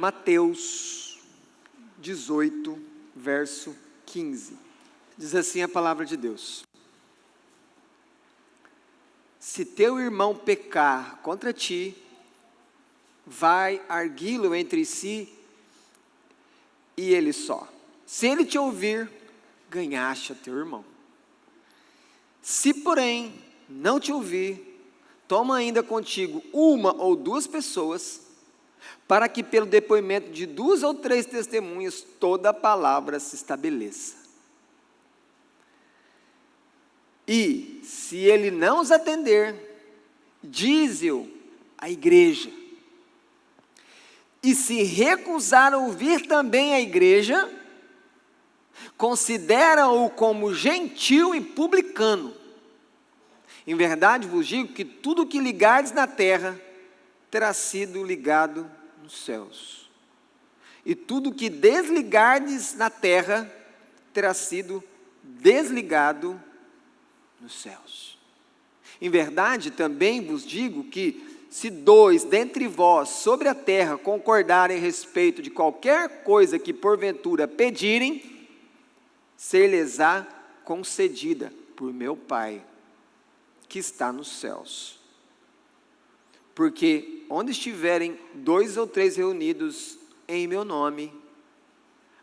Mateus 18, verso 15. Diz assim a palavra de Deus: se teu irmão pecar contra ti, vai arguí-lo entre si e ele só. Se ele te ouvir, ganhaste a teu irmão. Se porém não te ouvir, toma ainda contigo uma ou duas pessoas, para que pelo depoimento de 2 ou 3 testemunhas toda a palavra se estabeleça. E se ele não os atender, dize-o à igreja. E se recusar a ouvir também a igreja, considera-o como gentil e publicano. Em verdade vos digo que tudo o que ligardes na terra terá sido ligado nos céus, e tudo o que desligardes na terra terá sido desligado nos céus. Em verdade também vos digo que se 2 dentre vós sobre a terra concordarem a respeito de qualquer coisa que porventura pedirem, ser-lhes-á concedida por meu Pai que está nos céus. Porque onde estiverem 2 ou 3 reunidos em meu nome,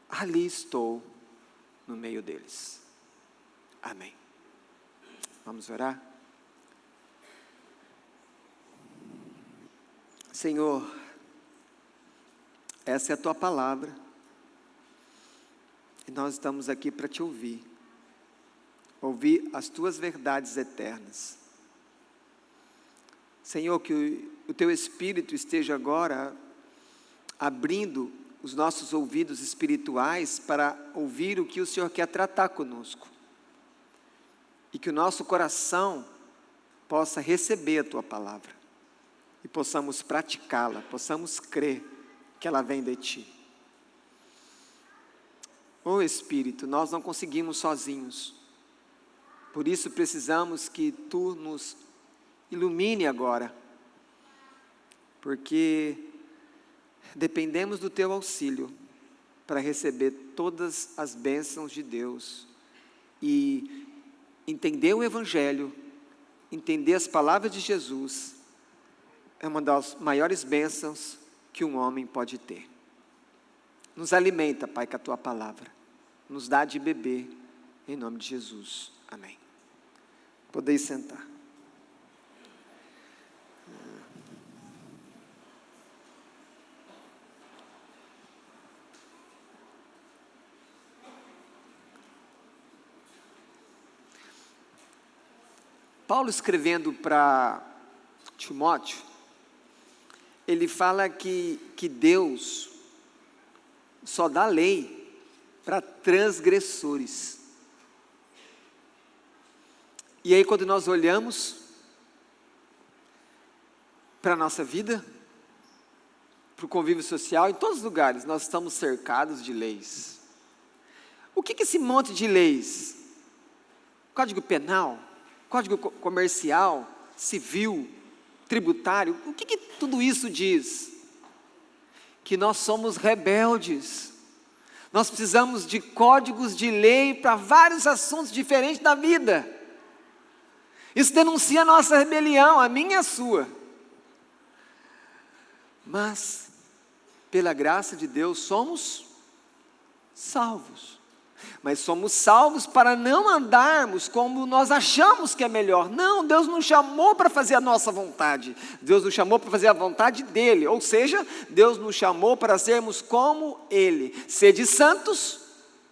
ali estou no meio deles. Amém. Vamos orar? Senhor, essa é a tua palavra, e nós estamos aqui para te ouvir as tuas verdades eternas. Senhor, que o teu Espírito esteja agora abrindo os nossos ouvidos espirituais para ouvir o que o Senhor quer tratar conosco, e que o nosso coração possa receber a tua palavra, e possamos praticá-la, possamos crer que ela vem de ti. Ó Espírito, nós não conseguimos sozinhos, por isso precisamos que tu nos ilumine agora, porque dependemos do teu auxílio para receber todas as bênçãos de Deus e entender o Evangelho, entender as palavras de Jesus, é uma das maiores bênçãos que um homem pode ter. Nos alimenta, Pai, com a tua palavra, nos dá de beber, em nome de Jesus, amém. Podeis sentar. Paulo, escrevendo para Timóteo, ele fala que Deus só dá lei para transgressores. E aí, quando nós olhamos para a nossa vida, para o convívio social, em todos os lugares, nós estamos cercados de leis. O que é esse monte de leis? Código Penal, Código Comercial, Civil, Tributário, o que tudo isso diz? Que nós somos rebeldes. Nós precisamos de códigos de lei para vários assuntos diferentes da vida. Isso denuncia a nossa rebelião, a minha e a sua. Mas, pela graça de Deus, somos salvos. Mas somos salvos para não andarmos como nós achamos que é melhor. Não, Deus nos chamou para fazer a nossa vontade. Deus nos chamou para fazer a vontade dEle. Ou seja, Deus nos chamou para sermos como Ele. Sede santos,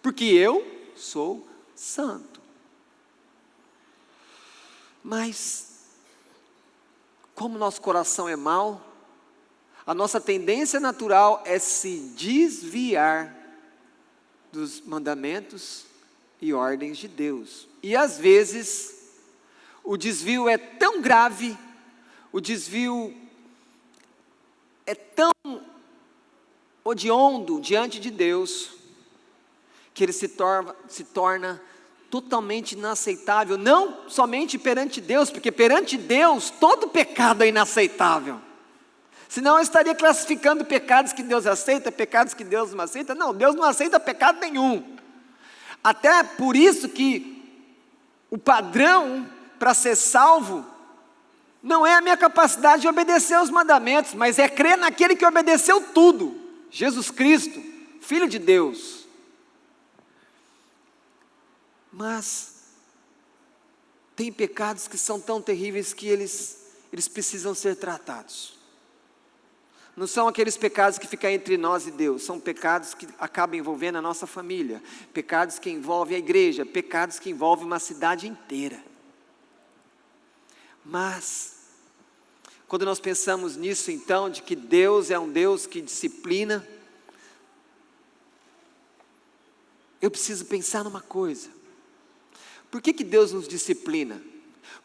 porque eu sou santo. Mas, como nosso coração é mau, a nossa tendência natural é se desviar dos mandamentos e ordens de Deus. E às vezes, o desvio é tão grave, o desvio é tão odiondo diante de Deus, que ele se torna totalmente inaceitável, não somente perante Deus, porque perante Deus todo pecado é inaceitável. Senão eu estaria classificando pecados que Deus aceita, pecados que Deus não aceita. Não, Deus não aceita pecado nenhum. Até por isso que o padrão para ser salvo não é a minha capacidade de obedecer aos mandamentos, mas é crer naquele que obedeceu tudo, Jesus Cristo, Filho de Deus. Mas tem pecados que são tão terríveis que eles precisam ser tratados. Não são aqueles pecados que ficam entre nós e Deus, são pecados que acabam envolvendo a nossa família, pecados que envolvem a igreja, pecados que envolvem uma cidade inteira. Mas, quando nós pensamos nisso então, de que Deus é um Deus que disciplina, eu preciso pensar numa coisa. Por que Deus nos disciplina?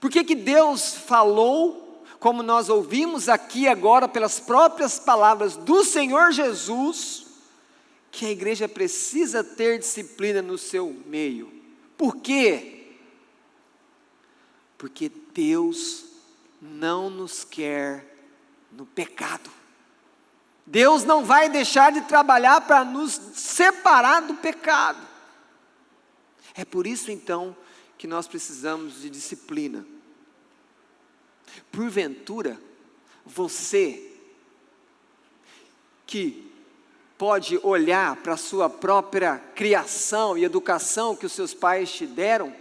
Por que Deus falou, como nós ouvimos aqui agora pelas próprias palavras do Senhor Jesus, que a igreja precisa ter disciplina no seu meio? Por quê? Porque Deus não nos quer no pecado. Deus não vai deixar de trabalhar para nos separar do pecado. É por isso então que nós precisamos de disciplina. Porventura, você que pode olhar para a sua própria criação e educação que os seus pais te deram,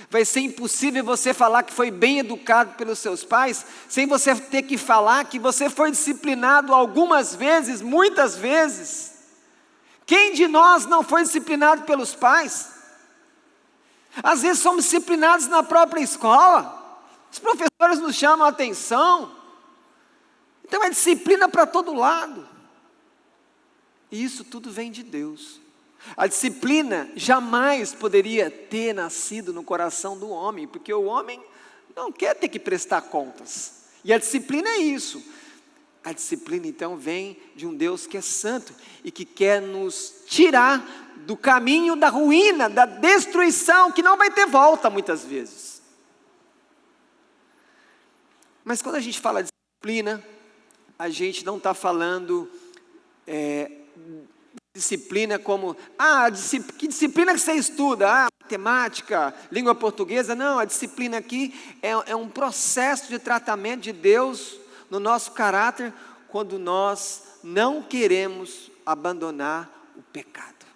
vai ser impossível você falar que foi bem educado pelos seus pais, sem você ter que falar que você foi disciplinado algumas vezes, muitas vezes. Quem de nós não foi disciplinado pelos pais? Às vezes somos disciplinados na própria escola, os professores nos chamam a atenção, então é disciplina para todo lado, e isso tudo vem de Deus. A disciplina jamais poderia ter nascido no coração do homem, porque o homem não quer ter que prestar contas, e a disciplina é isso. A disciplina então vem de um Deus que é santo, e que quer nos tirar do caminho da ruína, da destruição, que não vai ter volta muitas vezes. Mas quando a gente fala de disciplina, a gente não está falando disciplina como, que disciplina que você estuda? Matemática, língua portuguesa. Não, a disciplina aqui é um processo de tratamento de Deus no nosso caráter, quando nós não queremos abandonar o pecado.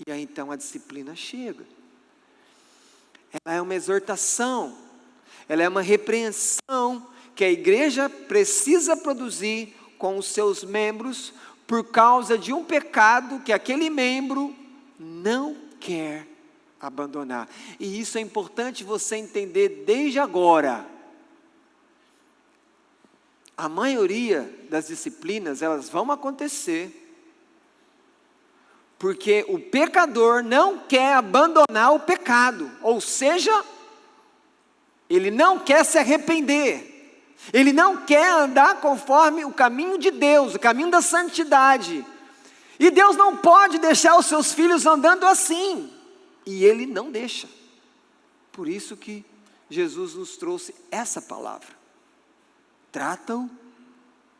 E aí então a disciplina chega. Ela é uma exortação, ela é uma repreensão que a igreja precisa produzir com os seus membros, por causa de um pecado que aquele membro não quer abandonar. E isso é importante você entender desde agora. A maioria das disciplinas, elas vão acontecer porque o pecador não quer abandonar o pecado, ou seja, ele não quer se arrepender, ele não quer andar conforme o caminho de Deus, o caminho da santidade, e Deus não pode deixar os seus filhos andando assim, e Ele não deixa. Por isso que Jesus nos trouxe essa palavra: trata-o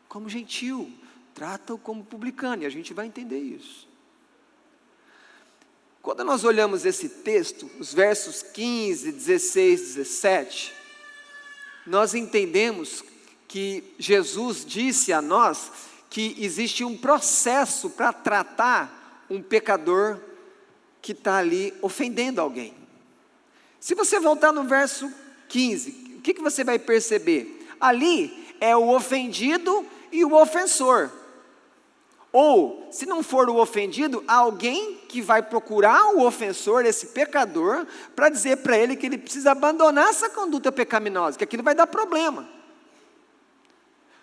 como gentil, trata-o como publicano, e a gente vai entender isso. Quando nós olhamos esse texto, os versos 15, 16, 17, nós entendemos que Jesus disse a nós que existe um processo para tratar um pecador que está ali ofendendo alguém. Se você voltar no verso 15, o que você vai perceber? Ali é o ofendido e o ofensor. Ou, se não for o ofendido, alguém que vai procurar o ofensor, esse pecador, para dizer para ele que ele precisa abandonar essa conduta pecaminosa, que aquilo vai dar problema.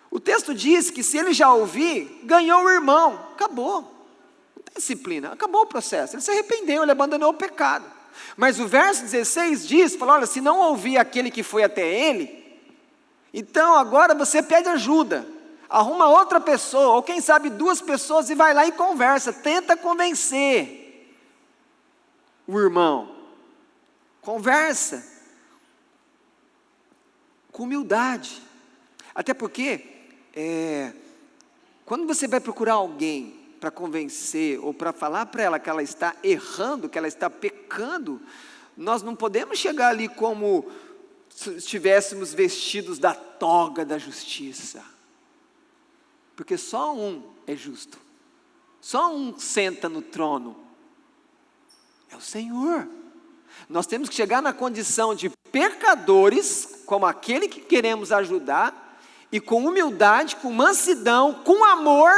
O texto diz que se ele já ouvir, ganhou o irmão, acabou. Não tem disciplina, acabou o processo. Ele se arrependeu, ele abandonou o pecado. Mas o verso 16 diz, fala, olha, se não ouvir aquele que foi até ele, então agora você pede ajuda. Arruma outra pessoa, ou quem sabe duas pessoas, e vai lá e conversa, tenta convencer o irmão. Conversa com humildade. Até porque quando você vai procurar alguém para convencer, ou para falar para ela que ela está errando, que ela está pecando, nós não podemos chegar ali como se estivéssemos vestidos da toga da justiça, porque só um é justo, só um senta no trono, é o Senhor. Nós temos que chegar na condição de pecadores, como aquele que queremos ajudar, e com humildade, com mansidão, com amor,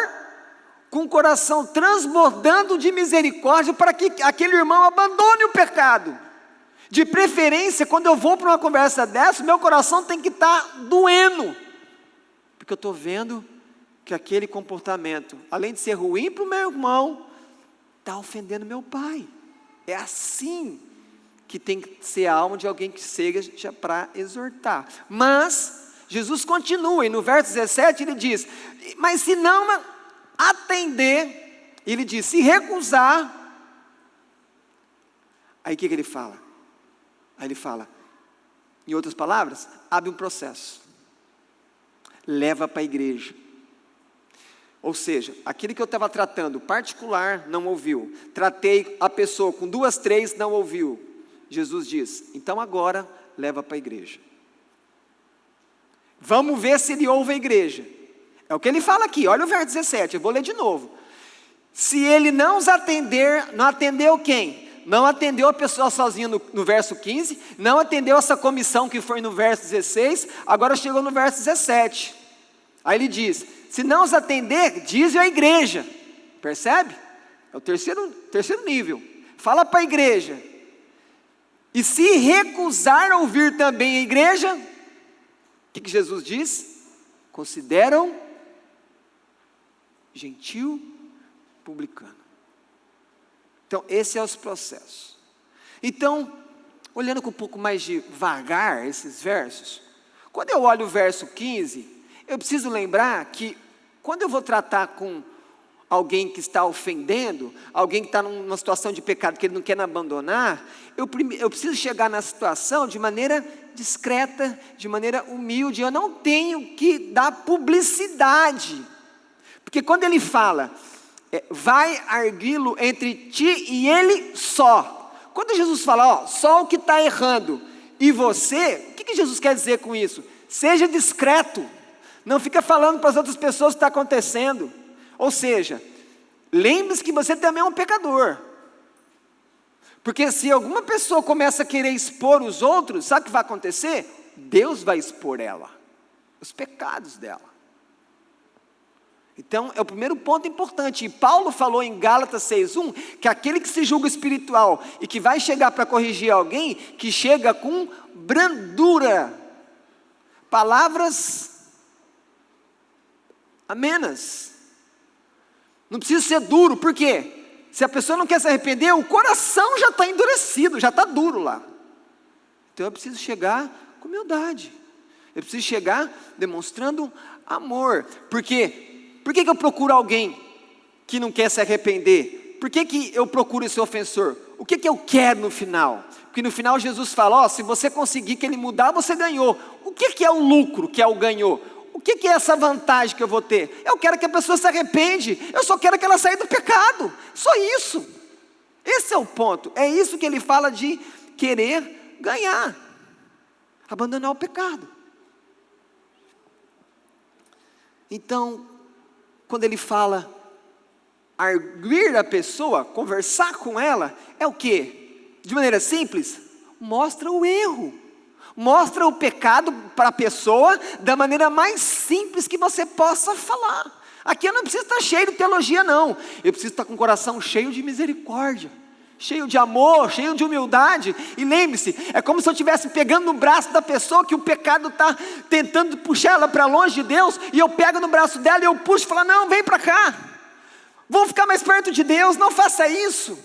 com o coração transbordando de misericórdia, para que aquele irmão abandone o pecado. De preferência, quando eu vou para uma conversa dessa, meu coração tem que estar doendo, porque eu estou vendo que aquele comportamento, além de ser ruim para o meu irmão, está ofendendo meu pai. É assim que tem que ser a alma de alguém que seja para exortar. Mas Jesus continua, e no verso 17 ele diz, mas se não atender, ele diz, se recusar, aí o que ele fala? Aí ele fala, em outras palavras, abre um processo, leva para a igreja. Ou seja, aquele que eu estava tratando particular, não ouviu. Tratei a pessoa com 2, 3, não ouviu. Jesus diz, então agora leva para a igreja. Vamos ver se ele ouve a igreja. É o que ele fala aqui, olha o verso 17, eu vou ler de novo. Se ele não os atender, não atendeu quem? Não atendeu a pessoa sozinha no verso 15, não atendeu essa comissão que foi no verso 16, agora chegou no verso 17. Aí ele diz, se não os atender, diz a igreja. Percebe? É o terceiro nível. Fala para a igreja. E se recusar a ouvir também a igreja, o que Jesus diz? Consideram gentil publicano. Então, esse é os processos. Então, olhando com um pouco mais devagar esses versos, quando eu olho o verso 15, eu preciso lembrar que quando eu vou tratar com alguém que está ofendendo, alguém que está numa situação de pecado que ele não quer abandonar, eu preciso chegar na situação de maneira discreta, de maneira humilde. Eu não tenho que dar publicidade, porque quando ele fala, vai arguí-lo entre ti e ele só. Quando Jesus fala, só o que está errando e você, o que Jesus quer dizer com isso? Seja discreto, não fica falando para as outras pessoas o que está acontecendo. Ou seja, lembre-se que você também é um pecador. Porque se alguma pessoa começa a querer expor os outros, sabe o que vai acontecer? Deus vai expor ela, os pecados dela. Então, é o primeiro ponto importante. E Paulo falou em Gálatas 6:1, que aquele que se julga espiritual e que vai chegar para corrigir alguém, que chega com brandura, palavras amenas. Não precisa ser duro, por quê? Se a pessoa não quer se arrepender, o coração já está endurecido, já está duro lá. Então eu preciso chegar com humildade. Eu preciso chegar demonstrando amor. Por quê? Por que eu procuro alguém que não quer se arrepender? Por que eu procuro esse ofensor? O que eu quero no final? Porque no final Jesus fala, se você conseguir que ele mudar, você ganhou. O que é o lucro que é o ganhou? O que é essa vantagem que eu vou ter? Eu quero que a pessoa se arrepende, eu só quero que ela saia do pecado, só isso. Esse é o ponto, é isso que ele fala de querer ganhar, abandonar o pecado. Então, quando ele fala arguir a pessoa, conversar com ela, é o quê? De maneira simples, mostra o erro. Mostra o pecado para a pessoa da maneira mais simples que você possa falar. Aqui eu não preciso estar cheio de teologia não. Eu preciso estar com o coração cheio de misericórdia, cheio de amor, cheio de humildade. E lembre-se, é como se eu estivesse pegando no braço da pessoa que o pecado está tentando puxar ela para longe de Deus, e eu pego no braço dela e eu puxo e falo, não, vem para cá. Vamos ficar mais perto de Deus, não faça isso.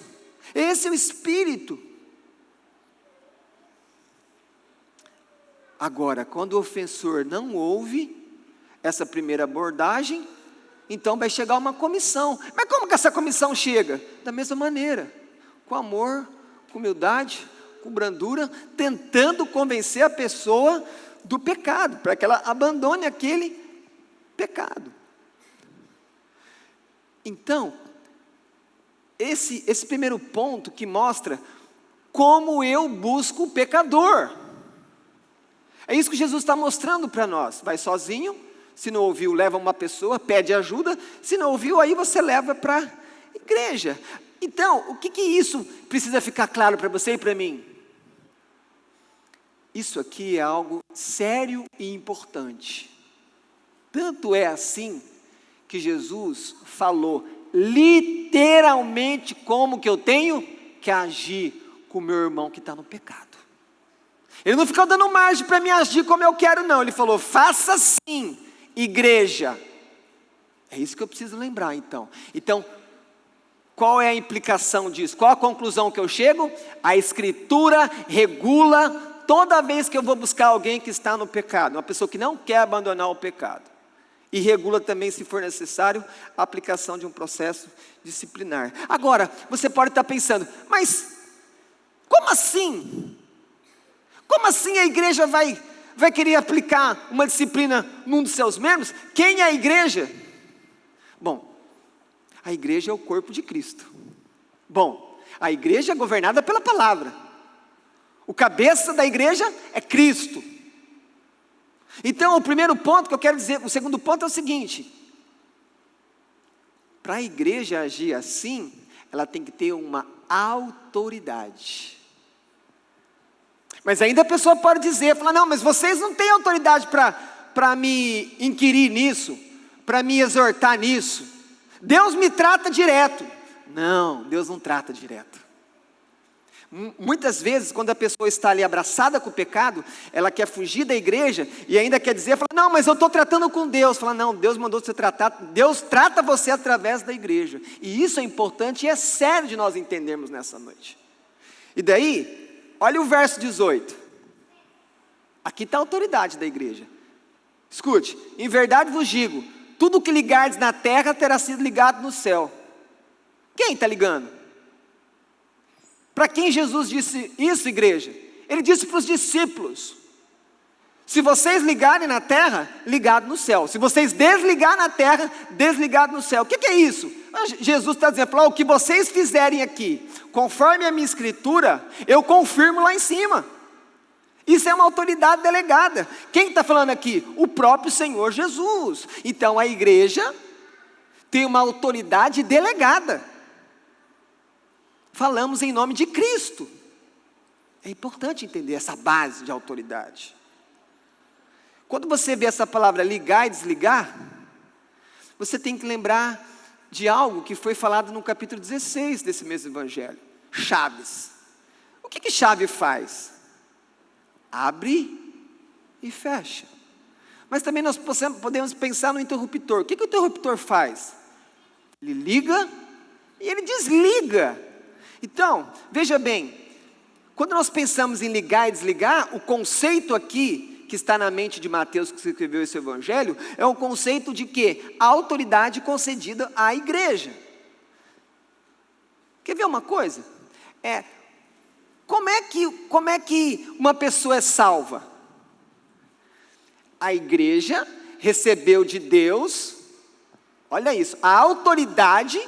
Esse é o Espírito. Agora, quando o ofensor não ouve essa primeira abordagem, então vai chegar uma comissão. Mas como que essa comissão chega? Da mesma maneira, com amor, com humildade, com brandura, tentando convencer a pessoa do pecado, para que ela abandone aquele pecado. Então, esse primeiro ponto que mostra como eu busco o pecador. É isso que Jesus está mostrando para nós. Vai sozinho, se não ouviu, leva uma pessoa, pede ajuda, se não ouviu, aí você leva para a igreja. Então, o que isso precisa ficar claro para você e para mim? Isso aqui é algo sério e importante. Tanto é assim que Jesus falou literalmente como que eu tenho que agir com o meu irmão que está no pecado. Ele não ficou dando margem para me agir como eu quero, não. Ele falou, faça assim, igreja. É isso que eu preciso lembrar, então. Então, qual é a implicação disso? Qual a conclusão que eu chego? A Escritura regula toda vez que eu vou buscar alguém que está no pecado, uma pessoa que não quer abandonar o pecado. E regula também, se for necessário, a aplicação de um processo disciplinar. Agora, você pode estar pensando, mas como assim? Como assim a igreja vai querer aplicar uma disciplina num dos seus membros? Quem é a igreja? Bom, a igreja é o corpo de Cristo. Bom, a igreja é governada pela palavra. O cabeça da igreja é Cristo. Então, o primeiro ponto que eu quero dizer, o segundo ponto é o seguinte: para a igreja agir assim, ela tem que ter uma autoridade. Mas ainda a pessoa pode dizer, falar, não, mas vocês não têm autoridade para me inquirir nisso, para me exortar nisso. Deus me trata direto. Não, Deus não trata direto. Muitas vezes, quando a pessoa está ali abraçada com o pecado, ela quer fugir da igreja e ainda quer dizer, fala, não, mas eu estou tratando com Deus. Fala, não, Deus mandou você tratar, Deus trata você através da igreja. E isso é importante e é sério de nós entendermos nessa noite. E daí, olha o verso 18. Aqui está a autoridade da igreja. Escute, em verdade vos digo, tudo que ligardes na terra terá sido ligado no céu. Quem está ligando? Para quem Jesus disse isso, igreja? Ele disse para os discípulos, se vocês ligarem na terra, ligado no céu. Se vocês desligarem na terra, desligado no céu. O que é isso? Jesus está dizendo, o que vocês fizerem aqui, conforme a minha escritura, eu confirmo lá em cima. Isso é uma autoridade delegada. Quem está falando aqui? O próprio Senhor Jesus. Então a igreja tem uma autoridade delegada. Falamos em nome de Cristo. É importante entender essa base de autoridade. Quando você vê essa palavra ligar e desligar, você tem que lembrar de algo que foi falado no capítulo 16 desse mesmo evangelho. Chaves. O que chave faz? Abre e fecha. Mas também nós podemos pensar no interruptor. O que o interruptor faz? Ele liga e ele desliga. Então, veja bem, quando nós pensamos em ligar e desligar, o conceito aqui, que está na mente de Mateus, que escreveu esse evangelho, é um conceito de quê? A autoridade concedida à igreja. Quer ver uma coisa? Como é que uma pessoa é salva? A igreja recebeu de Deus, olha isso, a autoridade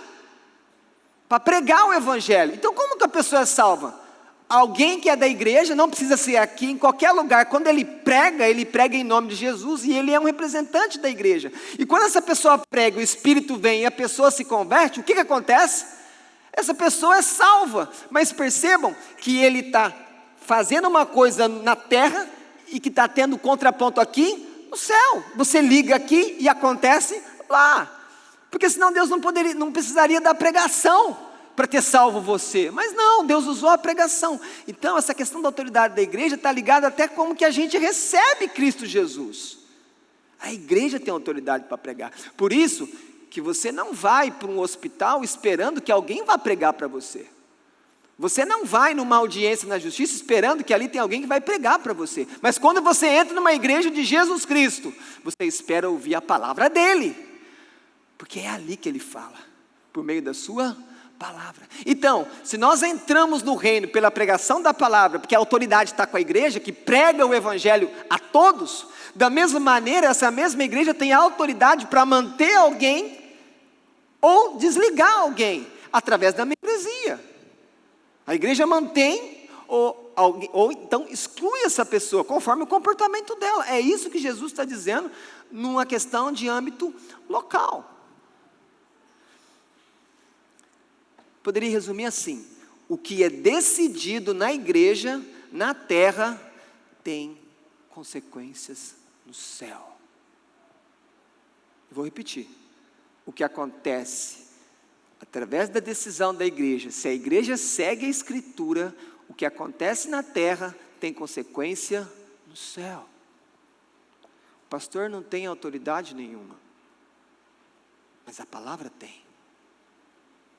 para pregar o evangelho. Então como que a pessoa é salva? Alguém que é da igreja, não precisa ser aqui, em qualquer lugar, quando ele prega em nome de Jesus, e ele é um representante da igreja. E quando essa pessoa prega, o Espírito vem e a pessoa se converte, o que acontece? Essa pessoa é salva. Mas percebam que ele está fazendo uma coisa na terra, e que está tendo contraponto aqui no céu. Você liga aqui e acontece lá. Porque senão Deus não precisaria da pregação para ter salvo você. Mas não, Deus usou a pregação. Então essa questão da autoridade da igreja está ligada até como que a gente recebe Cristo Jesus. A igreja tem autoridade para pregar. Por isso que você não vai para um hospital esperando que alguém vá pregar para você. Você não vai numa audiência na justiça esperando que ali tem alguém que vai pregar para você. Mas quando você entra numa igreja de Jesus Cristo, você espera ouvir a palavra dele. Porque é ali que ele fala, por meio da sua palavra. Então, se nós entramos no reino pela pregação da palavra, porque a autoridade está com a igreja, que prega o evangelho a todos, da mesma maneira, essa mesma igreja tem a autoridade para manter alguém, ou desligar alguém, através da membresia. A igreja mantém, ou então exclui essa pessoa, conforme o comportamento dela. É isso que Jesus está dizendo, numa questão de âmbito local. Poderia resumir assim: o que é decidido na igreja, na terra, tem consequências no céu. Vou repetir: o que acontece através da decisão da igreja, se a igreja segue a escritura, o que acontece na terra tem consequência no céu. O pastor não tem autoridade nenhuma, mas a palavra tem.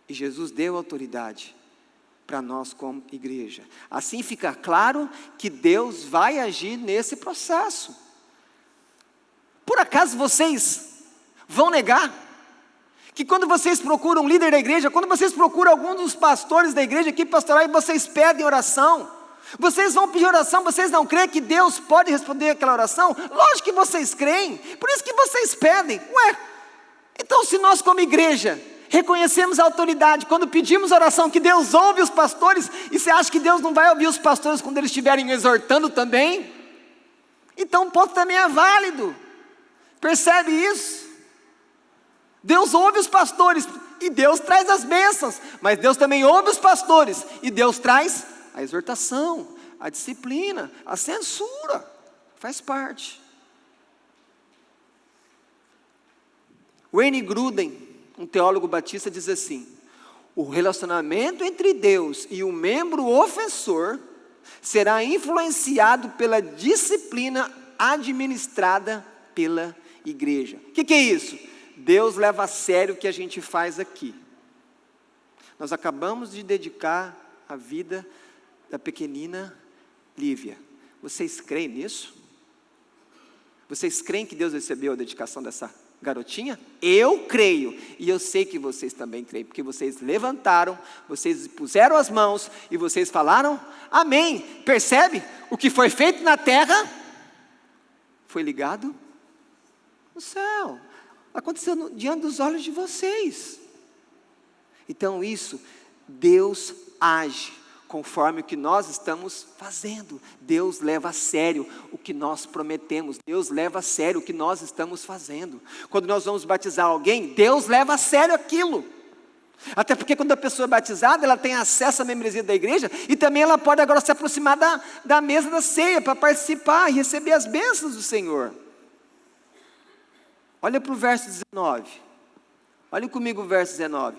E Jesus deu autoridade para nós como igreja. Assim fica claro que Deus vai agir nesse processo. Por acaso vocês vão negar que quando vocês procuram um líder da igreja, quando vocês procuram algum dos pastores da igreja aqui pastoral e vocês pedem oração, vocês vão pedir oração, vocês não creem que Deus pode responder aquela oração? Lógico que vocês creem, por isso que vocês pedem. Então se nós como igreja reconhecemos a autoridade, quando pedimos oração, que Deus ouve os pastores, e você acha que Deus não vai ouvir os pastores quando eles estiverem exortando também? Então o ponto também é válido, percebe isso? Deus ouve os pastores, e Deus traz as bênçãos, mas Deus também ouve os pastores, e Deus traz a exortação, a disciplina, a censura, faz parte. Wayne Grudem, um teólogo batista, diz assim: o relacionamento entre Deus e o membro ofensor será influenciado pela disciplina administrada pela igreja. O que é isso? Deus leva a sério o que a gente faz aqui. Nós acabamos de dedicar a vida da pequenina Lívia. Vocês creem nisso? Vocês creem que Deus recebeu a dedicação dessa garotinha? Eu creio, e eu sei que vocês também creem, porque vocês levantaram, vocês puseram as mãos, e vocês falaram, amém. Percebe? O que foi feito na terra, foi ligado no céu, aconteceu diante dos olhos de vocês. Então isso, Deus age conforme o que nós estamos fazendo. Deus leva a sério o que nós prometemos. Deus leva a sério o que nós estamos fazendo. Quando nós vamos batizar alguém, Deus leva a sério aquilo. Até porque quando a pessoa é batizada, ela tem acesso à membresia da igreja, e também ela pode agora se aproximar da mesa da ceia, para participar e receber as bênçãos do Senhor. Olha para o verso 19. Olha comigo o verso 19.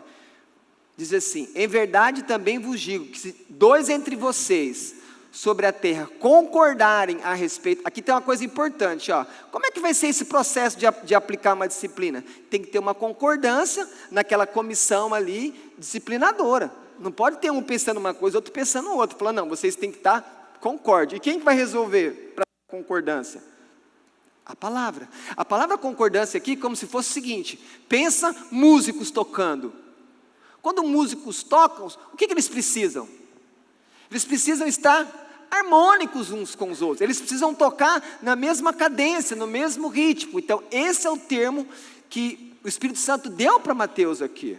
Diz assim: em verdade também vos digo, que se dois entre vocês sobre a terra concordarem a respeito, aqui tem uma coisa importante, como é que vai ser esse processo de aplicar uma disciplina? Tem que ter uma concordância naquela comissão ali, disciplinadora, não pode ter um pensando uma coisa, outro pensando outra, falando, não, vocês têm que estar concorde. E quem vai resolver para a concordância? A palavra concordância aqui, como se fosse o seguinte: pensa músicos tocando. Quando músicos tocam, o que eles precisam? Eles precisam estar harmônicos uns com os outros, eles precisam tocar na mesma cadência, no mesmo ritmo. Então esse é o termo que o Espírito Santo deu para Mateus aqui.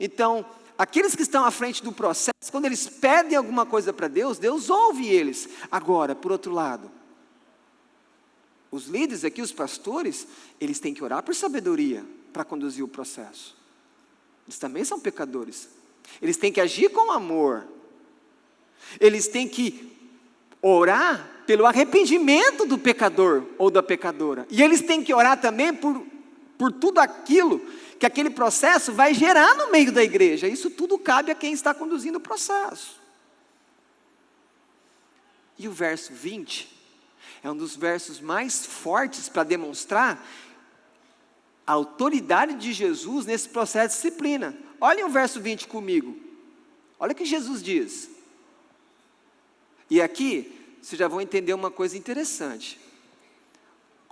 Então aqueles que estão à frente do processo, quando eles pedem alguma coisa para Deus, Deus ouve eles. Agora, por outro lado, os líderes aqui, os pastores, eles têm que orar por sabedoria para conduzir o processo. Eles também são pecadores. Eles têm que agir com amor. Eles têm que orar pelo arrependimento do pecador ou da pecadora. E eles têm que orar também por tudo aquilo que aquele processo vai gerar no meio da igreja. Isso tudo cabe a quem está conduzindo o processo. E o verso 20 é um dos versos mais fortes para demonstrar a autoridade de Jesus nesse processo de disciplina. Olhem o verso 20 comigo. Olha o que Jesus diz. E aqui, vocês já vão entender uma coisa interessante.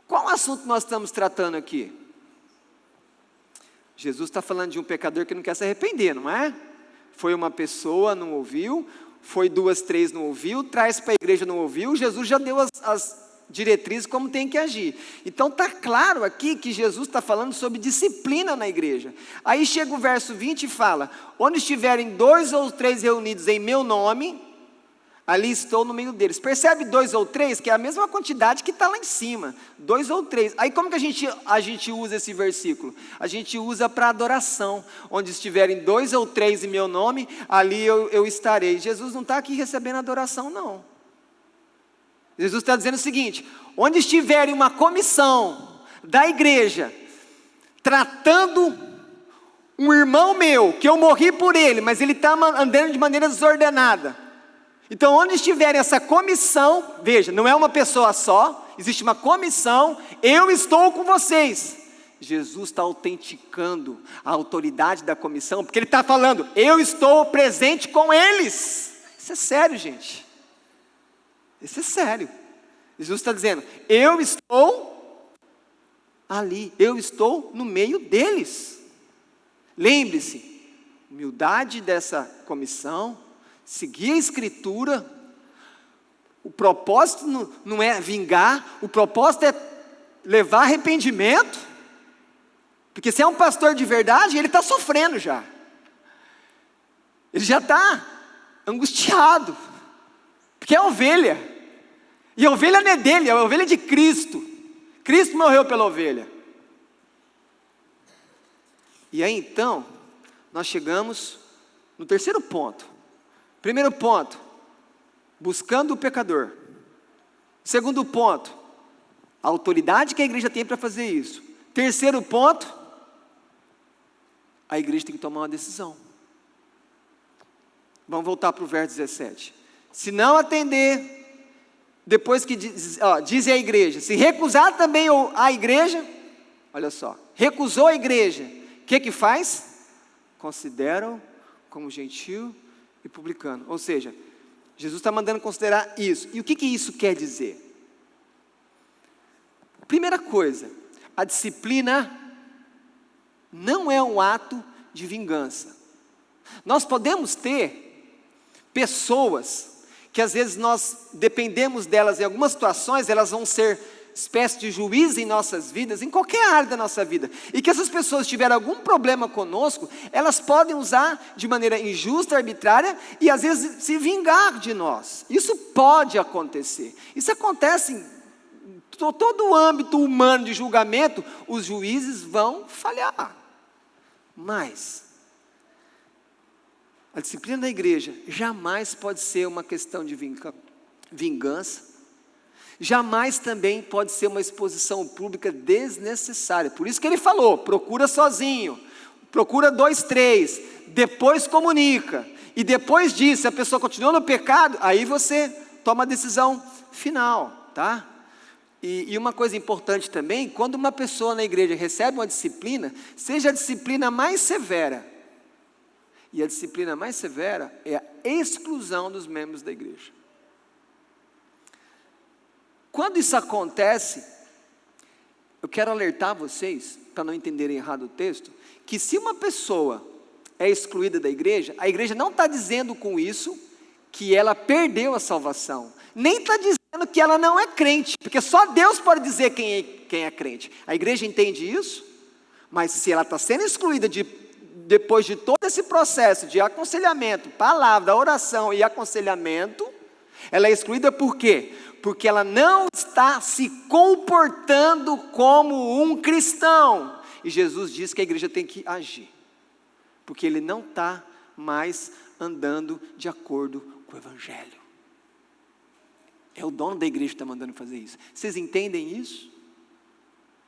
Qual assunto nós estamos tratando aqui? Jesus está falando de um pecador que não quer se arrepender, não é? Foi uma pessoa, não ouviu. Foi 2, 3, não ouviu. Traz para a igreja, não ouviu. Jesus já deu as diretrizes como tem que agir. Então está claro aqui que Jesus está falando sobre disciplina na igreja. Aí chega o verso 20 e fala: onde estiverem 2 ou 3 reunidos em meu nome, ali estou no meio deles. Percebe 2 ou 3, que é a mesma quantidade que está lá em cima. 2 ou 3. Aí como que a gente usa esse versículo? A gente usa para adoração. Onde estiverem 2 ou 3 em meu nome, ali eu estarei. Jesus não está aqui recebendo adoração, não. Jesus está dizendo o seguinte: onde estiverem uma comissão da igreja, tratando um irmão meu, que eu morri por ele, mas ele está andando de maneira desordenada. Então onde estiverem essa comissão, veja, não é uma pessoa só, existe uma comissão, eu estou com vocês. Jesus está autenticando a autoridade da comissão, porque ele está falando, eu estou presente com eles. Isso é sério, gente. Isso é sério. Jesus está dizendo, eu estou ali, eu estou no meio deles. Lembre-se, humildade dessa comissão, seguir a escritura. O propósito não é vingar, o propósito é levar arrependimento. Porque se é um pastor de verdade, ele está sofrendo já. Ele já está angustiado. Porque é ovelha. E a ovelha não é dele, é a ovelha de Cristo. Cristo morreu pela ovelha. E aí então, nós chegamos no terceiro ponto. Primeiro ponto, buscando o pecador. Segundo ponto, a autoridade que a igreja tem para fazer isso. Terceiro ponto, a igreja tem que tomar uma decisão. Vamos voltar para o verso 17. Se não atender, depois que diz a igreja, se recusar também a igreja, olha só, recusou a igreja, o que faz? Consideram como gentil e publicano. Ou seja, Jesus está mandando considerar isso. E o que isso quer dizer? Primeira coisa, a disciplina não é um ato de vingança. Nós podemos ter pessoas que às vezes nós dependemos delas em algumas situações, elas vão ser espécie de juiz em nossas vidas, em qualquer área da nossa vida, e que essas pessoas tiverem algum problema conosco, elas podem usar de maneira injusta, arbitrária, e às vezes se vingar de nós. Isso pode acontecer. Isso acontece em todo o âmbito humano de julgamento, os juízes vão falhar. Mas a disciplina da igreja jamais pode ser uma questão de vingança, jamais também pode ser uma exposição pública desnecessária. Por isso que ele falou, procura sozinho, procura 2, 3, depois comunica, e depois disso, se a pessoa continua no pecado, aí você toma a decisão final, tá? E uma coisa importante também, quando uma pessoa na igreja recebe uma disciplina, seja a disciplina mais severa, e a disciplina mais severa é a exclusão dos membros da igreja. Quando isso acontece, eu quero alertar vocês, para não entenderem errado o texto, que se uma pessoa é excluída da igreja, a igreja não está dizendo com isso que ela perdeu a salvação, nem está dizendo que ela não é crente, porque só Deus pode dizer quem é crente. A igreja entende isso, mas se ela está sendo excluída depois de todo esse processo de aconselhamento, palavra, oração e aconselhamento, ela é excluída por quê? Porque ela não está se comportando como um cristão. E Jesus diz que a igreja tem que agir, porque ele não está mais andando de acordo com o evangelho. É o dono da igreja que está mandando fazer isso. Vocês entendem isso?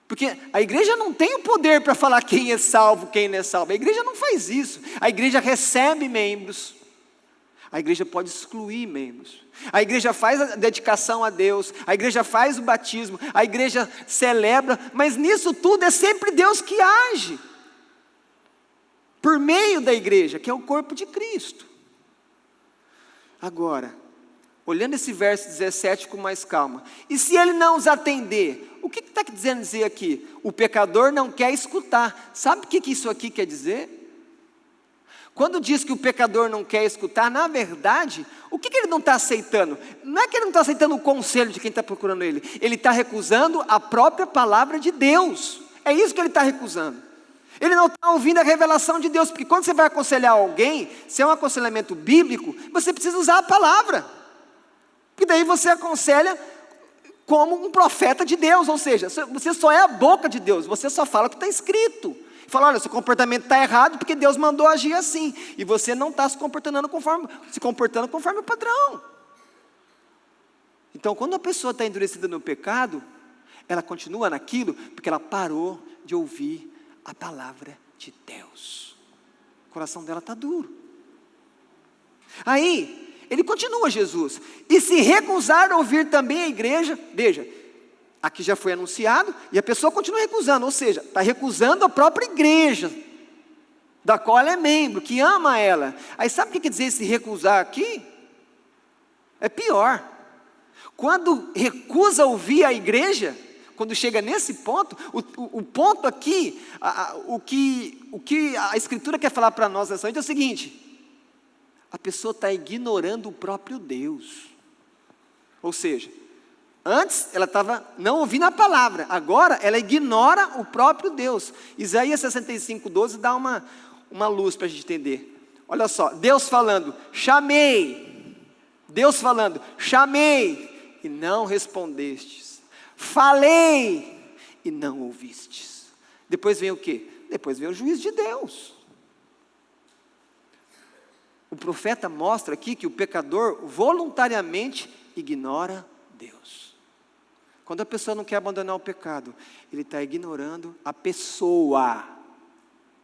Porque a igreja não tem o poder para falar quem é salvo, quem não é salvo. A igreja não faz isso. A igreja recebe membros. A igreja pode excluir membros. A igreja faz a dedicação a Deus. A igreja faz o batismo. A igreja celebra. Mas nisso tudo é sempre Deus que age. Por meio da igreja, que é o corpo de Cristo. Agora, olhando esse verso 17 com mais calma. E se ele não os atender? O que está querendo dizer aqui? O pecador não quer escutar. Sabe o que isso aqui quer dizer? Quando diz que o pecador não quer escutar, na verdade, o que ele não está aceitando? Não é que ele não está aceitando o conselho de quem está procurando ele. Ele está recusando a própria palavra de Deus. É isso que ele está recusando. Ele não está ouvindo a revelação de Deus. Porque quando você vai aconselhar alguém, se é um aconselhamento bíblico, você precisa usar a palavra. Porque daí você aconselha como um profeta de Deus. Ou seja, você só é a boca de Deus. Você só fala o que está escrito. Fala, olha, seu comportamento está errado porque Deus mandou agir assim. E você não está se comportando conforme o padrão. Então, quando a pessoa está endurecida no pecado, ela continua naquilo porque ela parou de ouvir a palavra de Deus. O coração dela está duro. Aí, ele continua, Jesus. E se recusar a ouvir também a igreja, veja, aqui já foi anunciado, e a pessoa continua recusando, ou seja, está recusando a própria igreja, da qual ela é membro, que ama ela. Aí sabe o que quer dizer se recusar aqui? É pior. Quando recusa ouvir a igreja, quando chega nesse ponto, o ponto aqui, o que a Escritura quer falar para nós nessa noite é o seguinte: a pessoa está ignorando o próprio Deus. Ou seja, antes ela estava não ouvindo a palavra, agora ela ignora o próprio Deus. Isaías 65:12 dá uma luz para a gente entender. Olha só, Deus falando, chamei. Deus falando, chamei, e não respondestes. Falei, e não ouvistes. Depois vem o quê? Depois vem o juízo de Deus. O profeta mostra aqui que o pecador voluntariamente ignora Deus. Quando a pessoa não quer abandonar o pecado, ele está ignorando a pessoa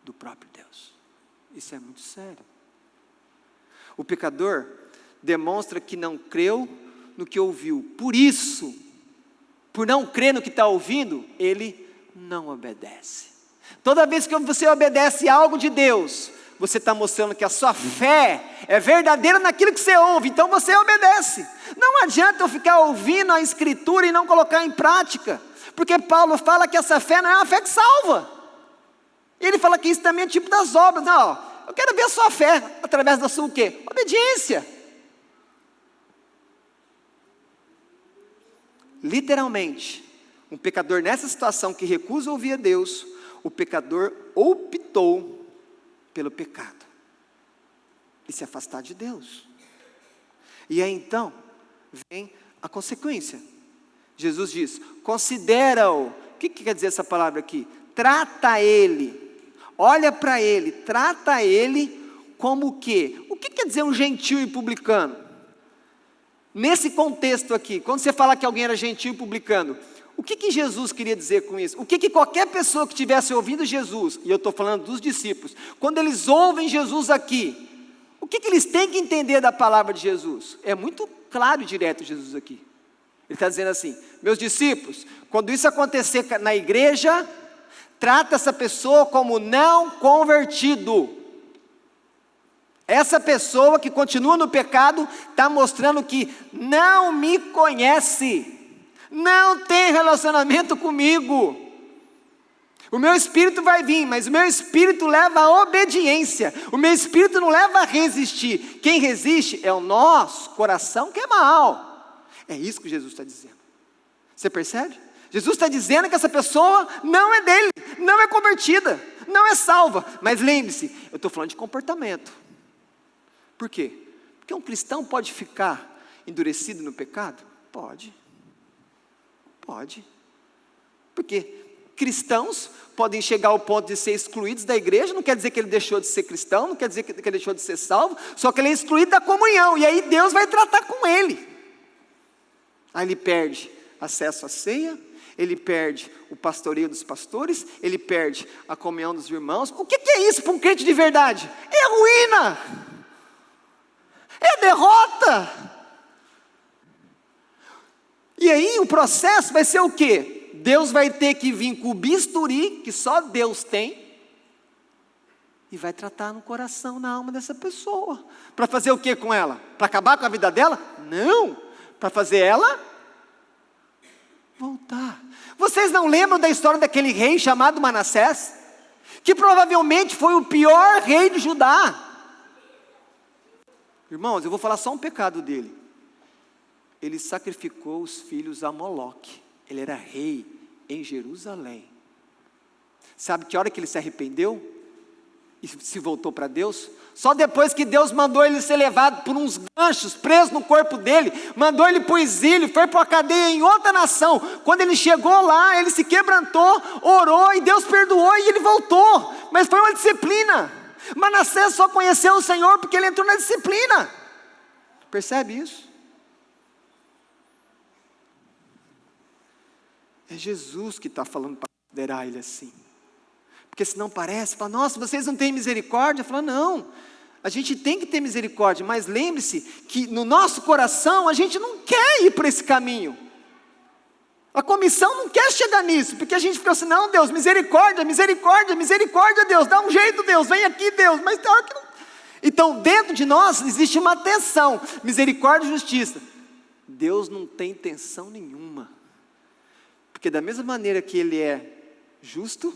do próprio Deus. Isso é muito sério. O pecador demonstra que não creu no que ouviu. Por isso, por não crer no que está ouvindo, ele não obedece. Toda vez que você obedece algo de Deus, você está mostrando que a sua fé é verdadeira naquilo que você ouve, então você obedece. Não adianta eu ficar ouvindo a Escritura e não colocar em prática, porque Paulo fala que essa fé não é uma fé que salva. Ele fala que isso também é tipo das obras. Não, eu quero ver a sua fé através da sua o quê? Obediência. Literalmente, um pecador nessa situação que recusa ouvir a Deus, o pecador optou pelo pecado e se afastar de Deus. E aí então vem a consequência. Jesus diz, considera-o. O que quer dizer essa palavra aqui? Trata ele, olha para ele, trata ele como o quê? O que quer dizer um gentil e publicano? Nesse contexto aqui, quando você fala que alguém era gentil e publicano, o que Jesus queria dizer com isso? O que qualquer pessoa que estivesse ouvindo Jesus, e eu estou falando dos discípulos, quando eles ouvem Jesus aqui, o que eles têm que entender da palavra de Jesus? É muito claro e direto Jesus aqui. Ele está dizendo assim, meus discípulos, quando isso acontecer na igreja, trata essa pessoa como não convertido. Essa pessoa que continua no pecado, está mostrando que não me conhece, não tem relacionamento comigo. O meu espírito vai vir, mas o meu espírito leva à obediência, o meu espírito não leva a resistir. Quem resiste é o nosso coração que é mau. É isso que Jesus está dizendo. Você percebe? Jesus está dizendo que essa pessoa não é dele, não é convertida, não é salva. Mas lembre-se, eu estou falando de comportamento. Por quê? Porque um cristão pode ficar endurecido no pecado? Pode. Pode. Porque cristãos podem chegar ao ponto de ser excluídos da igreja, não quer dizer que ele deixou de ser cristão, não quer dizer que ele deixou de ser salvo, só que ele é excluído da comunhão, e aí Deus vai tratar com ele. Aí ele perde acesso à ceia, ele perde o pastoreio dos pastores, ele perde a comunhão dos irmãos. O que é isso para um crente de verdade? É ruína, é derrota. E aí o processo vai ser o quê? Deus vai ter que vir com o bisturi, que só Deus tem, e vai tratar no coração, na alma dessa pessoa. Para fazer o que com ela? Para acabar com a vida dela? Não, para fazer ela voltar. Vocês não lembram da história daquele rei chamado Manassés? Que provavelmente foi o pior rei de Judá. Irmãos, eu vou falar só um pecado dele. Ele sacrificou os filhos a Moloque. Ele era rei em Jerusalém. Sabe que hora que ele se arrependeu e se voltou para Deus? Só depois que Deus mandou ele ser levado por uns ganchos, preso no corpo dele, mandou ele para o exílio, foi para a cadeia em outra nação. Quando ele chegou lá, ele se quebrantou, orou e Deus perdoou e ele voltou. Mas foi uma disciplina. Manassés só conheceu o Senhor porque ele entrou na disciplina. Percebe isso? É Jesus que está falando para considerar ele assim. Porque senão parece, fala, nossa, vocês não têm misericórdia? Fala, não, a gente tem que ter misericórdia, mas lembre-se que no nosso coração a gente não quer ir por esse caminho. A comissão não quer chegar nisso, porque a gente fica assim, não, Deus, misericórdia, misericórdia, misericórdia, Deus, dá um jeito, Deus, vem aqui, Deus, mas tem hora que não. Então, dentro de nós existe uma tensão, misericórdia e justiça. Deus não tem tensão nenhuma, porque da mesma maneira que Ele é justo,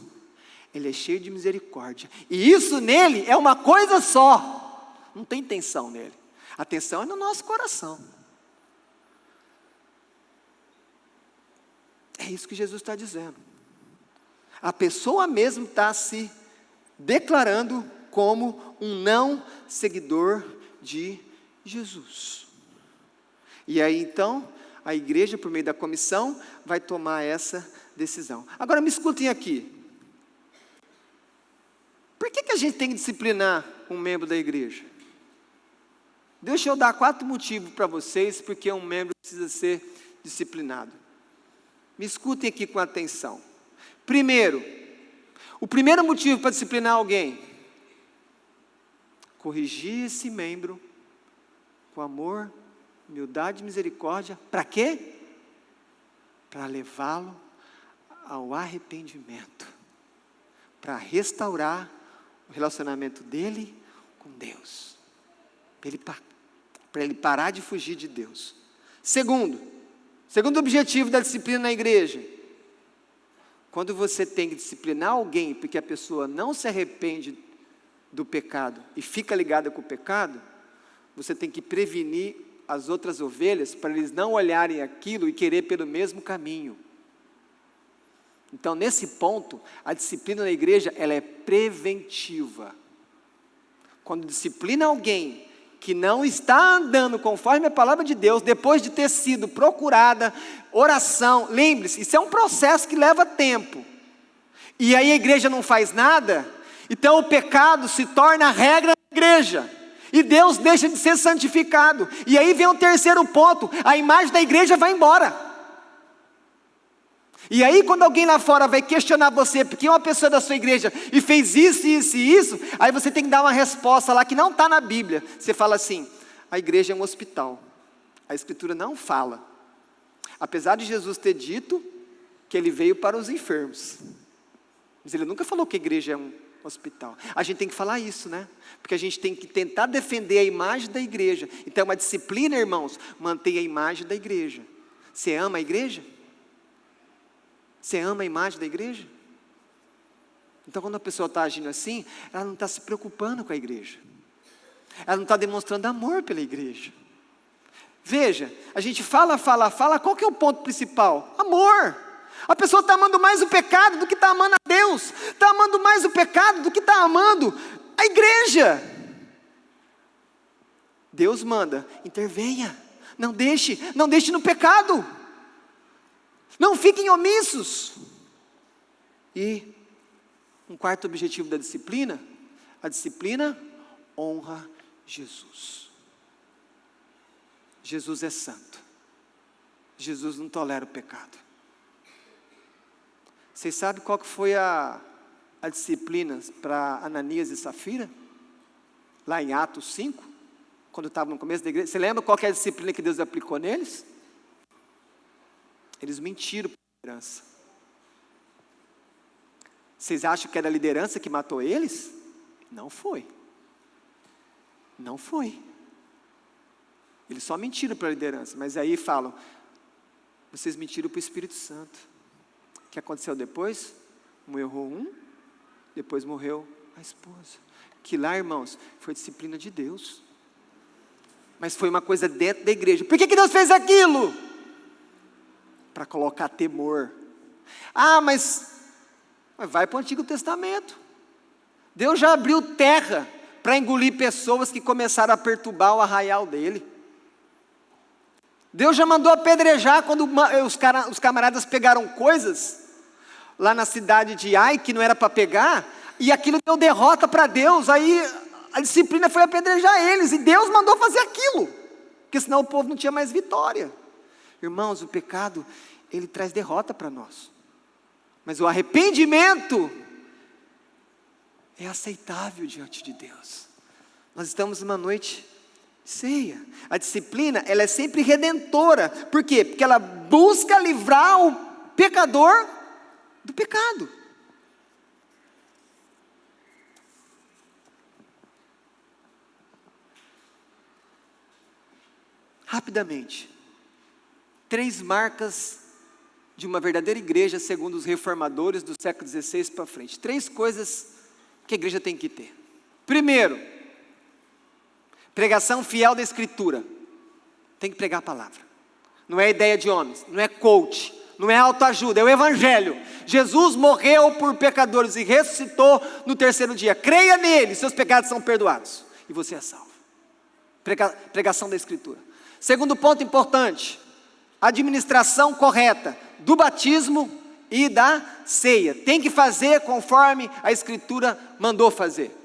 Ele é cheio de misericórdia, e isso nele é uma coisa só, não tem tensão nele, a tensão é no nosso coração. É isso que Jesus está dizendo. A pessoa mesmo está se declarando como um não seguidor de Jesus. E aí então, a igreja, por meio da comissão, vai tomar essa decisão. Agora me escutem aqui. Por que a gente tem que disciplinar um membro da igreja? Deixa eu dar 4 motivos para vocês, porque um membro precisa ser disciplinado. Me escutem aqui com atenção. Primeiro, o primeiro motivo para disciplinar alguém: corrigir esse membro com amor, humildade e misericórdia. Para quê? Para levá-lo ao arrependimento, para restaurar o relacionamento dele com Deus, para ele parar de fugir de Deus. Segundo objetivo da disciplina na igreja: quando você tem que disciplinar alguém porque a pessoa não se arrepende do pecado e fica ligada com o pecado, você tem que prevenir as outras ovelhas para eles não olharem aquilo e querer pelo mesmo caminho. Então, nesse ponto, a disciplina na igreja, ela é preventiva. Quando disciplina alguém que não está andando conforme a palavra de Deus, depois de ter sido procurada, oração, lembre-se, isso é um processo que leva tempo, e aí a igreja não faz nada, então o pecado se torna a regra da igreja, e Deus deixa de ser santificado, e aí vem o terceiro ponto: a imagem da igreja vai embora. E aí quando alguém lá fora vai questionar você, porque uma pessoa da sua igreja e fez isso, isso e isso, aí você tem que dar uma resposta lá que não está na Bíblia. Você fala assim: a igreja é um hospital, a Escritura não fala, apesar de Jesus ter dito que Ele veio para os enfermos, mas Ele nunca falou que a igreja é um hospital. A gente tem que falar isso, né? Porque a gente tem que tentar defender a imagem da igreja. Então é uma disciplina, irmãos, manter a imagem da igreja. Você ama a igreja? Você ama a imagem da igreja? Então quando a pessoa está agindo assim, ela não está se preocupando com a igreja, ela não está demonstrando amor pela igreja. Veja, a gente fala, qual que é o ponto principal? Amor. A pessoa está amando mais o pecado do que está amando a Deus, está amando mais o pecado do que está amando a igreja. Deus manda: intervenha, não deixe no pecado, não fiquem omissos. E um quarto objetivo da disciplina: a disciplina honra Jesus. Jesus é santo, Jesus não tolera o pecado. Vocês sabem qual que foi a disciplina para Ananias e Safira? Lá em Atos 5, quando estava no começo da igreja. Você lembra qual que é a disciplina que Deus aplicou neles? Eles mentiram para a liderança. Vocês acham que era a liderança que matou eles? Não foi. Não foi. Eles só mentiram para a liderança, mas aí falam: vocês mentiram para o Espírito Santo. O que aconteceu depois? Morreu um, depois morreu a esposa. Que lá, irmãos, foi disciplina de Deus. mas foi uma coisa dentro da igreja. Por que Deus fez aquilo? Para colocar temor. Mas vai para o Antigo Testamento. Deus já abriu terra para engolir pessoas que começaram a perturbar o arraial dele. Deus já mandou apedrejar quando os camaradas pegaram coisas lá na cidade de Ai, que não era para pegar, e aquilo deu derrota para Deus. Aí a disciplina foi apedrejar eles, e Deus mandou fazer aquilo, porque senão o povo não tinha mais vitória. Irmãos, o pecado, ele traz derrota para nós, mas o arrependimento é aceitável diante de Deus. Nós estamos numa noite ceia. A disciplina, ela é sempre redentora. Por quê? Porque ela busca livrar o pecador do pecado. Rapidamente, 3 marcas de uma verdadeira igreja, segundo os reformadores do século XVI para frente. 3 coisas que a igreja tem que ter. Primeiro, pregação fiel da Escritura. Tem que pregar a palavra. Não é ideia de homens, não é coach, não é autoajuda, é o Evangelho. Jesus morreu por pecadores e ressuscitou no 3º dia. Creia nele, seus pecados são perdoados e você é salvo. Pregação da Escritura. Segundo ponto importante, administração correta do batismo e da ceia. Tem que fazer conforme a Escritura mandou fazer.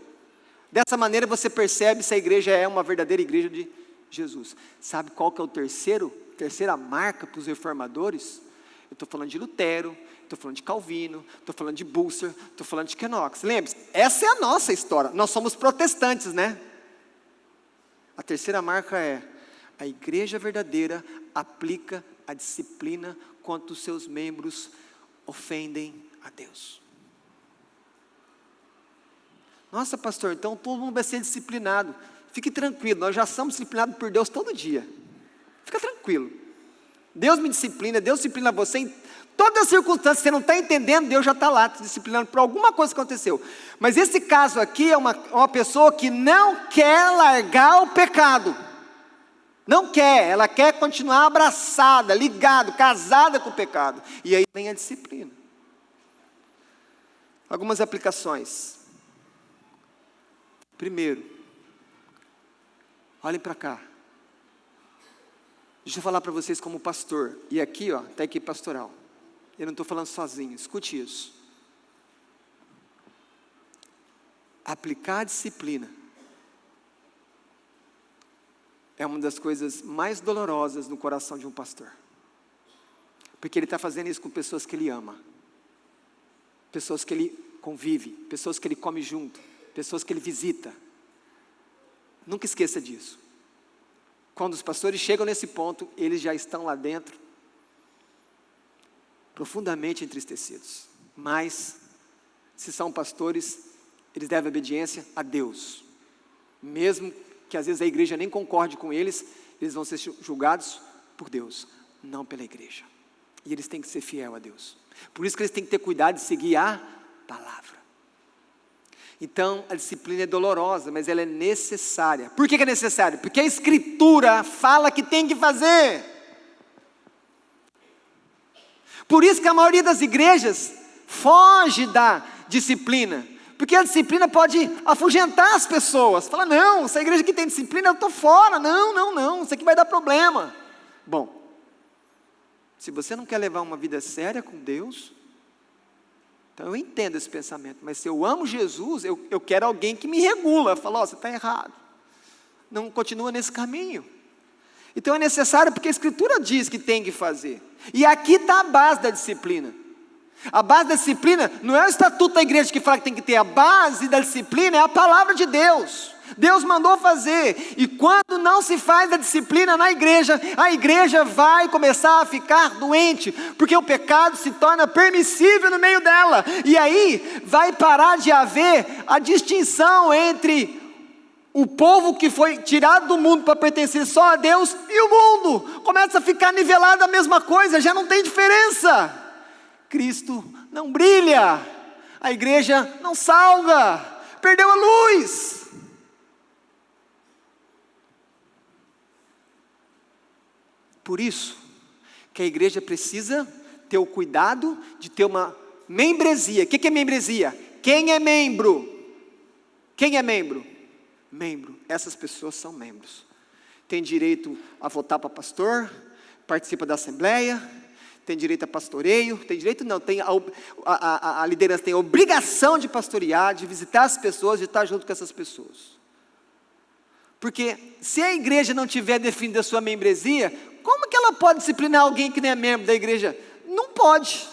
Dessa maneira você percebe se a igreja é uma verdadeira igreja de Jesus. Sabe qual que é terceira marca para os reformadores? Eu estou falando de Lutero, estou falando de Calvino, estou falando de Bucer, estou falando de Knox. Lembre-se, essa é a nossa história. Nós somos protestantes, né? A terceira marca é: a igreja verdadeira aplica a disciplina quando os seus membros ofendem a Deus. Nossa, pastor, então todo mundo vai ser disciplinado. Fique tranquilo, nós já somos disciplinados por Deus todo dia. Fica tranquilo. Deus me disciplina, Deus disciplina você em todas as circunstâncias. Você não está entendendo, Deus já está lá te disciplinando por alguma coisa que aconteceu. Mas esse caso aqui é uma pessoa que não quer largar o pecado. Não quer, ela quer continuar abraçada, ligada, casada com o pecado. E aí vem a disciplina. Algumas aplicações. Primeiro, olhem para cá. Deixa eu falar para vocês como pastor. E aqui, está a equipe pastoral. Eu não estou falando sozinho, escute isso. Aplicar a disciplina é uma das coisas mais dolorosas no coração de um pastor. Porque ele está fazendo isso com pessoas que ele ama. Pessoas que ele convive, pessoas que ele come junto, pessoas que ele visita. Nunca esqueça disso. Quando os pastores chegam nesse ponto, eles já estão lá dentro, profundamente entristecidos. Mas, se são pastores, eles devem obediência a Deus. Mesmo que às vezes a igreja nem concorde com eles, eles vão ser julgados por Deus, não pela igreja. E eles têm que ser fiel a Deus. Por isso que eles têm que ter cuidado de seguir a palavra. Então, a disciplina é dolorosa, mas ela é necessária. Por que é necessária? Porque a Escritura fala que tem que fazer. Por isso que a maioria das igrejas foge da disciplina. Porque a disciplina pode afugentar as pessoas. Fala, não, essa igreja que tem disciplina, eu estou fora. Não, isso aqui vai dar problema. Bom, se você não quer levar uma vida séria com Deus, então eu entendo esse pensamento. Mas se eu amo Jesus, eu quero alguém que me regula. Fala, você está errado. Não continua nesse caminho. Então é necessário porque a Escritura diz que tem que fazer. E aqui está a base da disciplina. A base da disciplina não é o estatuto da igreja que fala que tem que ter. A base da disciplina é a palavra de Deus. Deus mandou fazer. E quando não se faz a disciplina na igreja, a igreja vai começar a ficar doente, porque o pecado se torna permissível no meio dela. E aí vai parar de haver a distinção entre o povo que foi tirado do mundo para pertencer só a Deus e o mundo. Começa a ficar nivelado a mesma coisa, já não tem diferença. Cristo não brilha, a igreja não salga, perdeu a luz. Por isso que a igreja precisa ter o cuidado de ter uma membresia. O que é membresia? Quem é membro? Quem é membro? Membro. Essas pessoas são membros. Tem direito a votar para pastor, participa da assembleia, tem direito a pastoreio, tem direito não, tem a liderança tem a obrigação de pastorear, de visitar as pessoas, de estar junto com essas pessoas. Porque se a igreja não tiver definida a sua membresia, como que ela pode disciplinar alguém que não é membro da igreja? Não pode.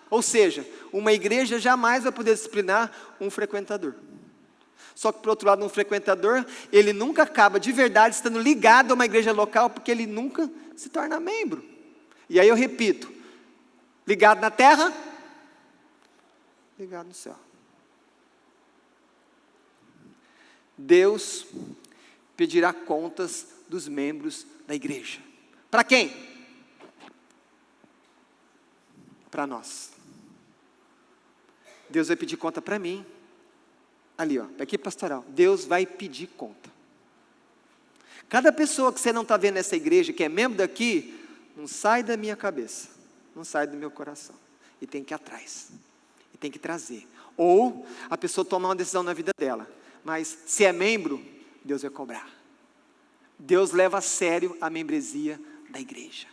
Ou seja, uma igreja jamais vai poder disciplinar um frequentador. Só que por outro lado, um frequentador, ele nunca acaba de verdade estando ligado a uma igreja local, porque ele nunca se torna membro. E aí eu repito, ligado na terra, ligado no céu. Deus pedirá contas dos membros da igreja. Para quem? Para nós. Deus vai pedir conta para mim. Ali, ó, aqui pastoral. Deus vai pedir conta. Cada pessoa que você não está vendo nessa igreja, que é membro daqui, não sai da minha cabeça, não sai do meu coração. E tem que ir atrás. E tem que trazer. Ou a pessoa toma uma decisão na vida dela. Mas se é membro, Deus vai cobrar. Deus leva a sério a membresia da igreja.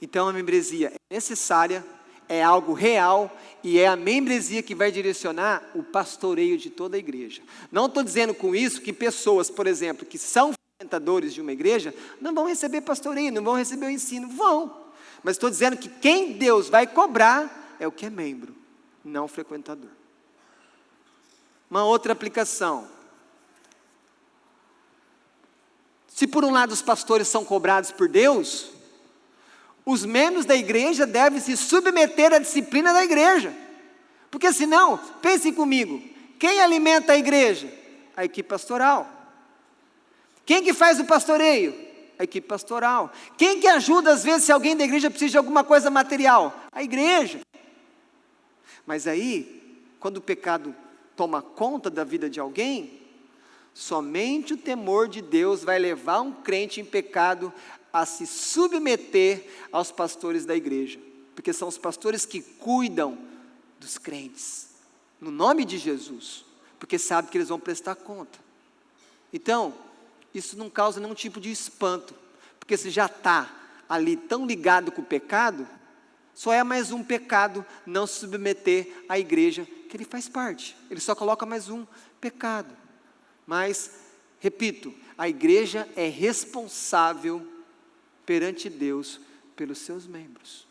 Então a membresia é necessária, é algo real, e é a membresia que vai direcionar o pastoreio de toda a igreja. Não estou dizendo com isso que pessoas, por exemplo, que são frequentadores de uma igreja, não vão receber pastoreio, não vão receber o ensino, vão. Mas estou dizendo que quem Deus vai cobrar é o que é membro, não o frequentador. Uma outra aplicação. Se por um lado os pastores são cobrados por Deus, os membros da igreja devem se submeter à disciplina da igreja. Porque senão, pensem comigo, quem alimenta a igreja? A equipe pastoral. Quem que faz o pastoreio? A equipe pastoral. Quem que ajuda às vezes se alguém da igreja precisa de alguma coisa material? A igreja. Mas aí, quando o pecado toma conta da vida de alguém, somente o temor de Deus vai levar um crente em pecado a se submeter aos pastores da igreja, porque são os pastores que cuidam dos crentes, no nome de Jesus, porque sabe que eles vão prestar conta. Então, isso não causa nenhum tipo de espanto, porque se já está ali tão ligado com o pecado, só é mais um pecado não se submeter à igreja, que ele faz parte, ele só coloca mais um pecado. Mas, repito, a igreja é responsável perante Deus pelos seus membros.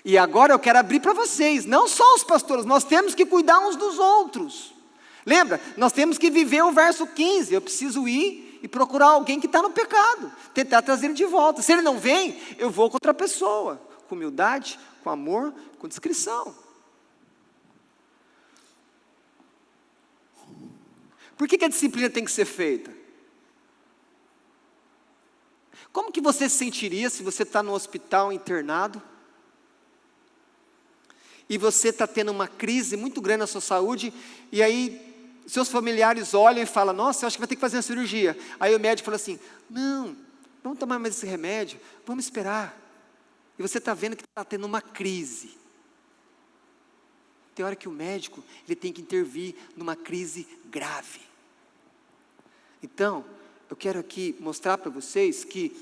E agora eu quero abrir para vocês, não só os pastores, nós temos que cuidar uns dos outros. Lembra? Nós temos que viver o verso 15, eu preciso ir e procurar alguém que está no pecado, tentar trazer ele de volta. Se ele não vem, eu vou com outra pessoa, com humildade, com amor, com discrição. Por que a disciplina tem que ser feita? Como que você se sentiria se você está no hospital internado e você está tendo uma crise muito grande na sua saúde e aí seus familiares olham e falam, nossa, eu acho que vai ter que fazer uma cirurgia. Aí o médico fala assim, não, vamos tomar mais esse remédio, vamos esperar. E você está vendo que está tendo uma crise. Tem hora que o médico ele tem que intervir numa crise grave. Então, eu quero aqui mostrar para vocês que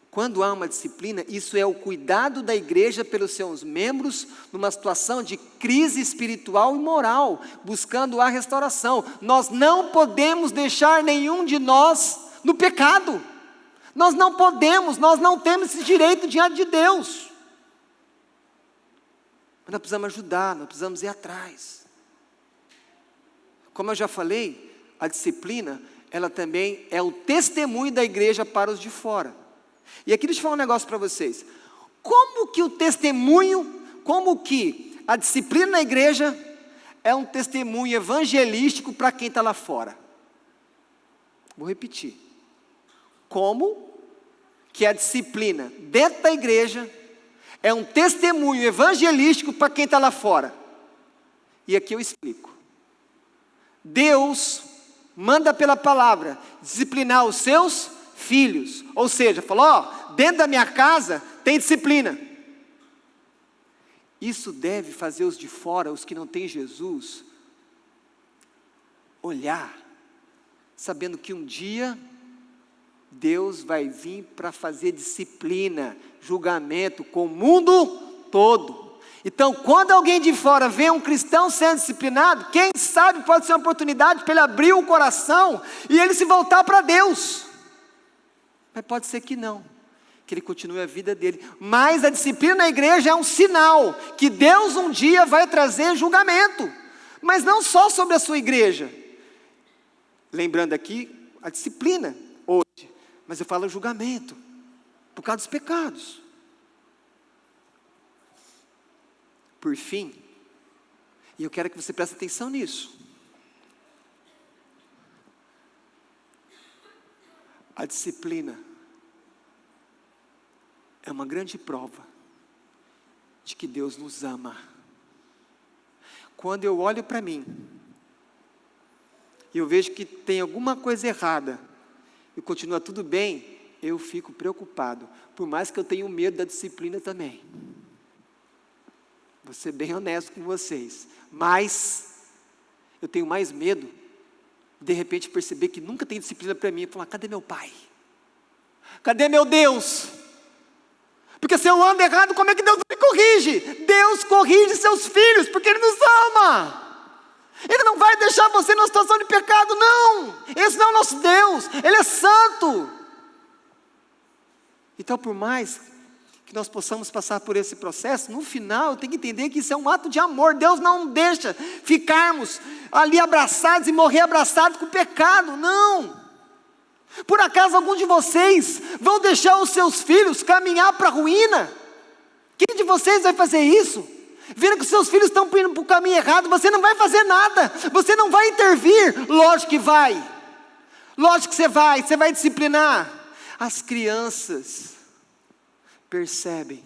quando há uma disciplina, isso é o cuidado da igreja pelos seus membros numa situação de crise espiritual e moral, buscando a restauração. Nós não podemos deixar nenhum de nós no pecado. Nós não podemos, nós não temos esse direito diante de Deus. Mas nós precisamos ajudar, nós precisamos ir atrás. Como eu já falei, a disciplina ela também é o testemunho da igreja para os de fora. E aqui deixa eu falar um negócio para vocês. Como que o testemunho, como que a disciplina na igreja é um testemunho evangelístico para quem está lá fora? Vou repetir. Como que a disciplina dentro da igreja é um testemunho evangelístico para quem está lá fora? E aqui eu explico. Deus manda pela palavra disciplinar os seus filhos. Ou seja, falou, ó, dentro da minha casa tem disciplina. Isso deve fazer os de fora, os que não têm Jesus, olhar, sabendo que um dia Deus vai vir para fazer disciplina, julgamento com o mundo todo. Então, quando alguém de fora vê um cristão sendo disciplinado, quem sabe pode ser uma oportunidade para ele abrir o coração e ele se voltar para Deus. Mas pode ser que não, que ele continue a vida dele. Mas a disciplina na igreja é um sinal que Deus um dia vai trazer julgamento, mas não só sobre a sua igreja. Lembrando aqui a disciplina hoje, mas eu falo julgamento, por causa dos pecados. Por fim, e eu quero que você preste atenção nisso, a disciplina é uma grande prova de que Deus nos ama. Quando eu olho para mim, e eu vejo que tem alguma coisa errada, e continua tudo bem, eu fico preocupado, por mais que eu tenha medo da disciplina também. Vou ser bem honesto com vocês, mas eu tenho mais medo, de repente perceber que nunca tem disciplina para mim, e falar, cadê meu pai? Cadê meu Deus? Porque se eu ando errado, como é que Deus me corrige? Deus corrige seus filhos, porque Ele nos ama. Ele não vai deixar você numa situação de pecado, não. Esse não é o nosso Deus, Ele é santo. Então, por mais que nós possamos passar por esse processo, no final eu tenho que entender que isso é um ato de amor. Deus não deixa ficarmos ali abraçados e morrer abraçados com o pecado, não. Por acaso algum de vocês vão deixar os seus filhos caminhar para a ruína? Quem de vocês vai fazer isso? Vendo que os seus filhos estão indo para o caminho errado, você não vai fazer nada, você não vai intervir. Lógico que vai, lógico que você vai disciplinar. As crianças percebem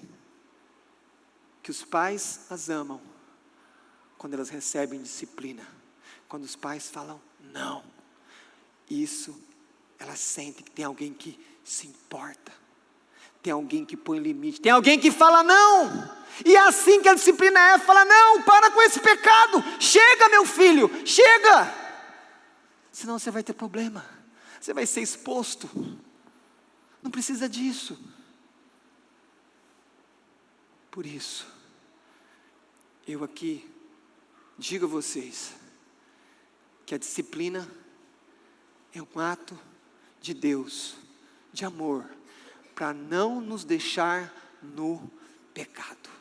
que os pais as amam quando elas recebem disciplina. Quando os pais falam não, isso elas sentem que tem alguém que se importa, tem alguém que põe limite, tem alguém que fala não. E é assim que a disciplina é, fala não, para com esse pecado, chega meu filho, chega, senão você vai ter problema, você vai ser exposto, não precisa disso. Por isso, eu aqui digo a vocês, que a disciplina é um ato de Deus, de amor, para não nos deixar no pecado.